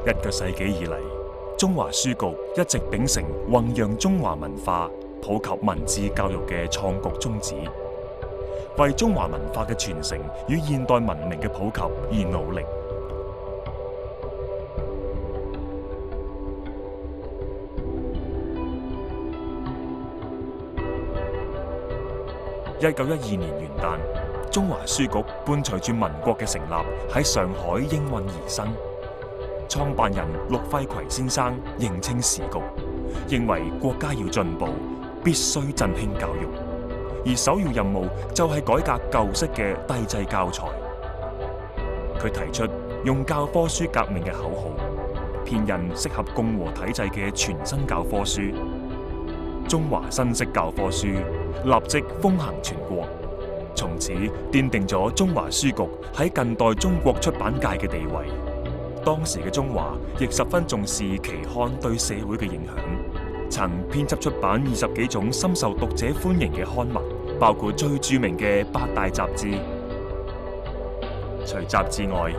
一個世紀以嚟，中華書局一直秉承弘揚中華文化、普及文字教育嘅創局宗旨，為中華文化嘅傳承與現代文明嘅普及而努力。1912年元旦，中華書局伴隨住民國嘅成立喺上海應運而生。創辦人陸輝葵先生認清時局，認為國家要進步，必須振興教育，而首要任務就係改革舊式嘅帝制教材。佢提出用教科書革命嘅口號，編印適合共和體制嘅全新教科書。中華新式教科書立即風行全國，從此奠定咗中華書局喺近代中國出版界嘅地位。當時嘅中華亦十分重視期刊對社會嘅影響，曾編輯出版20幾種深受讀者歡迎嘅刊物，包括最著名嘅8大雜誌。除雜誌外，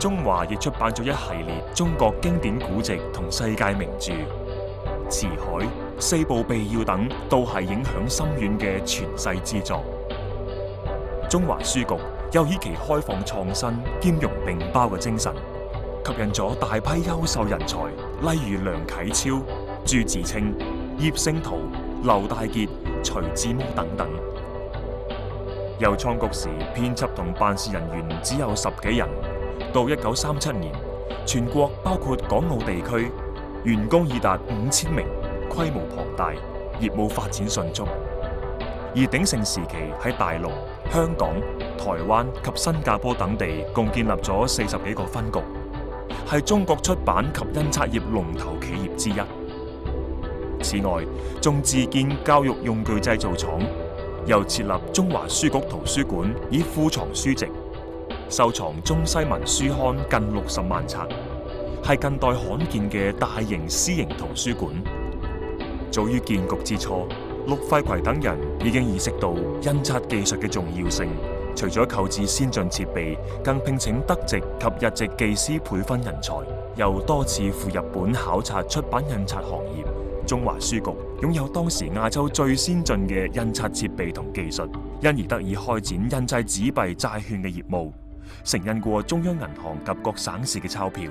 中華亦出版咗一系列中國經典古籍同世界名著，《辭海》、《四部備要》等都係影響深遠嘅傳世之作。中華書局又以其開放創新、兼容並包嘅精神，吸引咗大批優秀人才，例如梁啟超、朱自清、葉聖陶、劉大傑、徐志摩等等。由創局時編輯同辦事人員只有10幾人，到1937年，全國包括港澳地區員工已達5000名，規模龐大，業務發展迅速。而鼎盛時期喺大陸、香港、台灣及新加坡等地共建立咗40幾個分局，係中國出版及印刷業龍頭企業之一。此外，仲自建教育用具製造廠，又設立中華書局圖書館，以庫藏書籍，收藏中西文書刊近60萬冊，係近代罕見嘅大型私營圖書館。早於建局之初，陸輝葵等人已經意識到印刷技術嘅重要性，除咗購置先進設備，更聘請德籍及日籍技師培訓人才，又多次赴日本考察出版印刷行業。中華書局擁有當時亞洲最先進嘅印刷設備同技術，因而得以開展印製紙幣債券嘅業務，承印過中央銀行及各省市嘅鈔票。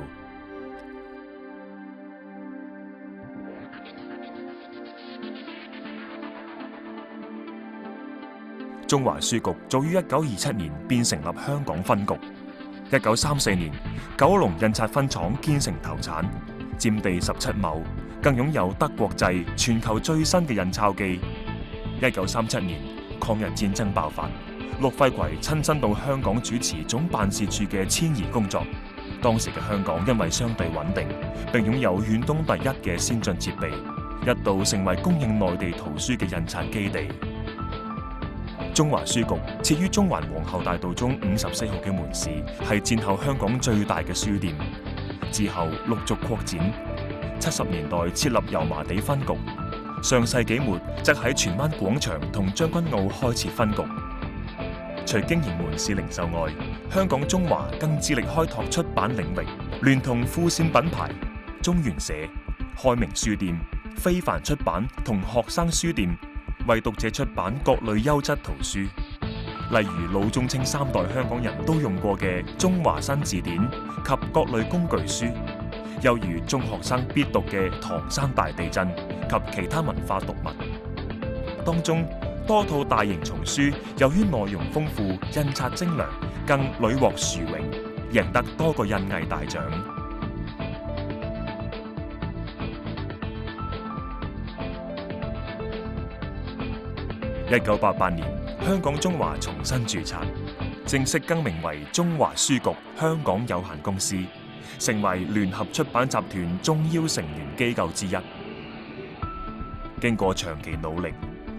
中華書局早於1927年便成立香港分局。1934年，九龍印刷分廠建成投產，佔地17畝，更擁有德國製全球最新嘅印鈔機。1937年，抗日戰爭爆發，陸輝葵親身到香港主持總辦事處嘅遷移工作。當時嘅香港因為相對穩定，並擁有遠東第一嘅先進設備，一度成為供應內地圖書嘅印刷基地。中華書局設於中環皇后大道中54號嘅門市，係戰後香港最大嘅書店。之後陸續擴展，70年代設立油麻地分局，上世紀末則喺荃灣廣場同將軍澳開設分局。除經營門市零售外，香港中華更致力開拓出版領域，聯同富線品牌、中原社、開明書店、非凡出版同學生書店，為讀者出版各類優質圖書，例如老中青3代香港人都用過嘅《中華新字典》及各類工具書，又如中學生必讀嘅《唐山大地震》及其他文化讀物。當中多套大型叢書由於內容豐富、印刷精良，更屢獲殊榮，贏得多個印藝大獎。1988年，香港中華重新註冊，正式更名為中華書局香港有限公司，成為聯合出版集團重要成員機構之一。經過長期努力，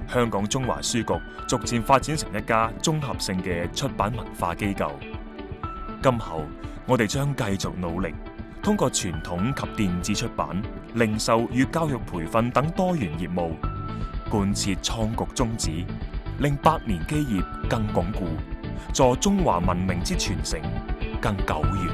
香港中華書局逐漸發展成一家綜合性嘅出版文化機構。今後我哋將繼續努力，通過傳統及電子出版、零售與教育培訓等多元業務，貫徹創局宗旨，令百年基業更鞏固，助中華文明之傳承更久遠。